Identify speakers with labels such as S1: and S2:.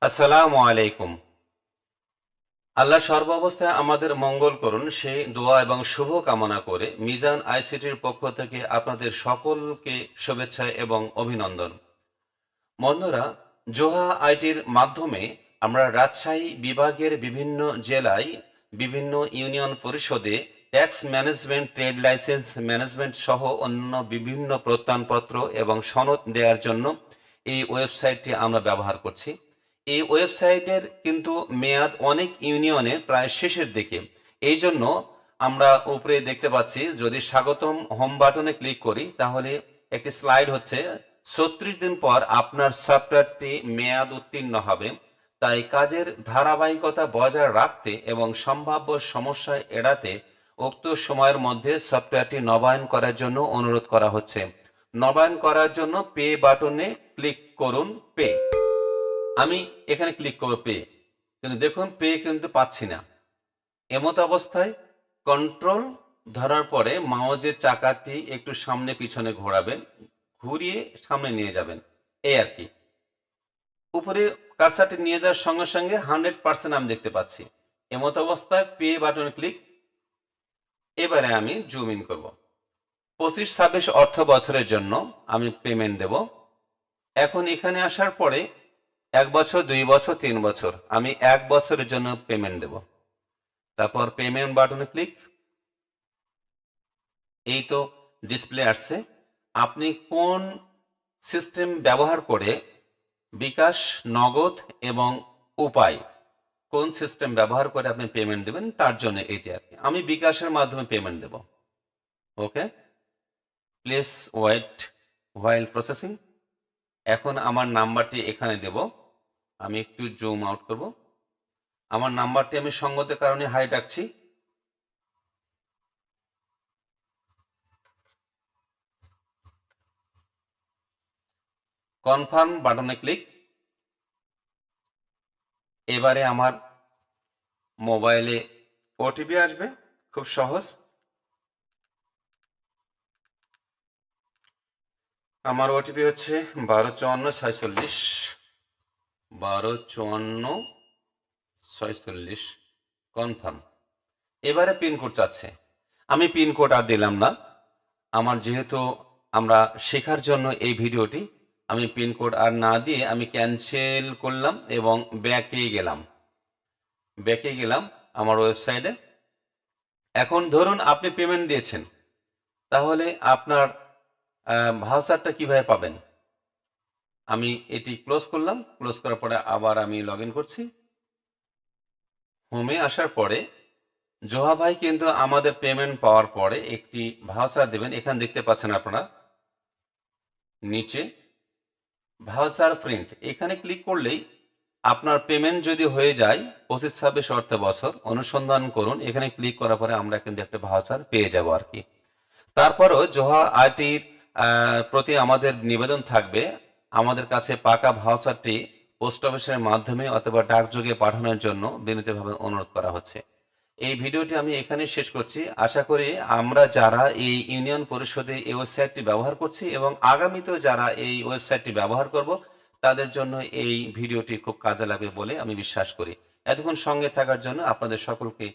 S1: আসসালামু আলাইকুম। আল্লাহ সর্বাবস্থায় আমাদের মঙ্গল করুন সেই দোয়া এবং শুভ কামনা করে মিজান আইসিটির পক্ষ থেকে আপনাদের সকলকে শুভেচ্ছা এবং অভিনন্দন। বন্ধুরা, জোহা আইটির মাধ্যমে আমরা রাজশাহী বিভাগের বিভিন্ন জেলায় বিভিন্ন ইউনিয়ন পরিষদে tax management, trade licence management সহ অন্য বিভিন্ন প্রত্যয়নপত্র এবং সনদ দেওয়ার জন্য এই ওয়েবসাইটটি আমরা ব্যবহার করছি। এই ওয়েবসাইটের কিন্তু মেয়াদ অনেক ইউনিয়নে প্রায় শেষের দিকে। এই জন্য আমরা উপরে দেখতে পাচ্ছি, যদি স্বাগতম হোম বাটনে ক্লিক করি তাহলে একটি স্লাইড হচ্ছে ৩৬ দিন পর আপনার সফটওয়্যারটি মেয়াদ উত্তীর্ণ হবে। তাই কাজের ধারাবাহিকতা বজায় রাখতে এবং সম্ভাব্য সমস্যা এড়াতে উক্ত সময়ের মধ্যে সফটওয়্যারটি নবায়ন করার জন্য অনুরোধ করা হচ্ছে। নবায়ন করার জন্য পে বাটনে ক্লিক করুন। পে, আমি এখানে ক্লিক করব পে, কিন্তু দেখুন পে কিন্তু পাচ্ছি না। এমত অবস্থায় কন্ট্রোল ধরার পরে মাউসের চাকাটি একটু সামনে পিছনে ঘোরাবেন, ঘুরিয়ে সামনে নিয়ে যাবেন, এই আর কি। উপরে কার্সারটি নিয়ে যাওয়ার সঙ্গে সঙ্গে 100% আমি দেখতে পাচ্ছি। এমত অবস্থায় পে বাটন ক্লিক। এবারে আমি জুম ইন করব। 25-26 অর্থ বছরের জন্য আমি পেমেন্ট দেব। এখন এখানে আসার পরে 1 বছর, 2 বছর, 3 বছর, আমি 1 বছরের জন্য পেমেন্ট দেব। তারপর পেমেন্ট বাটনে ক্লিক। এই তো ডিসপ্লে আসছে। আপনি কোন সিস্টেম ব্যবহার করে বিকাশ, নগদ এবং উপায়, কোন সিস্টেম ব্যবহার করে আপনি পেমেন্ট দেবেন তার জন্য এটি আর কি। আমি বিকাশের মাধ্যমে পেমেন্ট দেব। Okay, please wait while processing. এখন আমার নাম্বারটি এখানে দেব। আমি একটু জুম আউট করব। আমার নাম্বারটি আমি সঙ্গতের কারণে হাই রাখছি। কনফার্ম বাটনে ক্লিক। এবারে আমার মোবাইলে ওটিপি আসবে, খুব সহজ। আমার ওটিপি হচ্ছে 125446, 125446, কনফার্ম। এবারে পিনকোড চাচ্ছে, আমি পিনকোড আর দিলাম না। আমার যেহেতু আমরা শেখার জন্য এই ভিডিওটি, আমি পিনকোড আর না দিয়ে আমি ক্যান্সেল করলাম এবং ব্যাকে গেলাম আমার ওয়েবসাইটে। এখন ধরুন আপনি পেমেন্ট দিয়েছেন, তাহলে আপনার ভাউচারটা কিভাবে পাবেন? আমি এটি ক্লোজ করলাম। ক্লোজ করার পরে আবার আমি লগ ইন করছি। হোমে আসার পরে জোহা ভাই কিন্তু আমাদের পেমেন্ট পাওয়ার পরে একটি ভাউচার দেবেন। এখানে দেখতে পাচ্ছেন আপনারা নিচে ভাউচার প্রিন্ট, এখানে ক্লিক করলেই আপনার পেমেন্ট যদি হয়ে যায় 25-26 অর্থ বছর, অনুসন্ধান করুন, এখানে ক্লিক করার পরে আমরা কিন্তু একটা ভাউচার পেয়ে যাব আর কি। তারপরও জোহা আইটির প্রতি আমাদের নিবেদন থাকবে, আমাদের কাছে পাকা ভাউচারটি পোস্ট অফিসের মাধ্যমে অথবা ডাকযোগে পাঠানোর জন্য বিনীতভাবে অনুরোধ করা হচ্ছে। এই ভিডিওটি আমি এখানে শেষ করছি। আশা করি আমরা যারা এই ইউনিয়ন পরিষদে এই ওয়েবসাইটটি ব্যবহার করছি এবং আগামীতেও যারা এই ওয়েবসাইটটি ব্যবহার করব তাদের জন্য এই ভিডিওটি খুব কাজে লাগবে বলে আমি বিশ্বাস করি। এতক্ষণ সঙ্গে থাকার জন্য আপনাদের সকলকে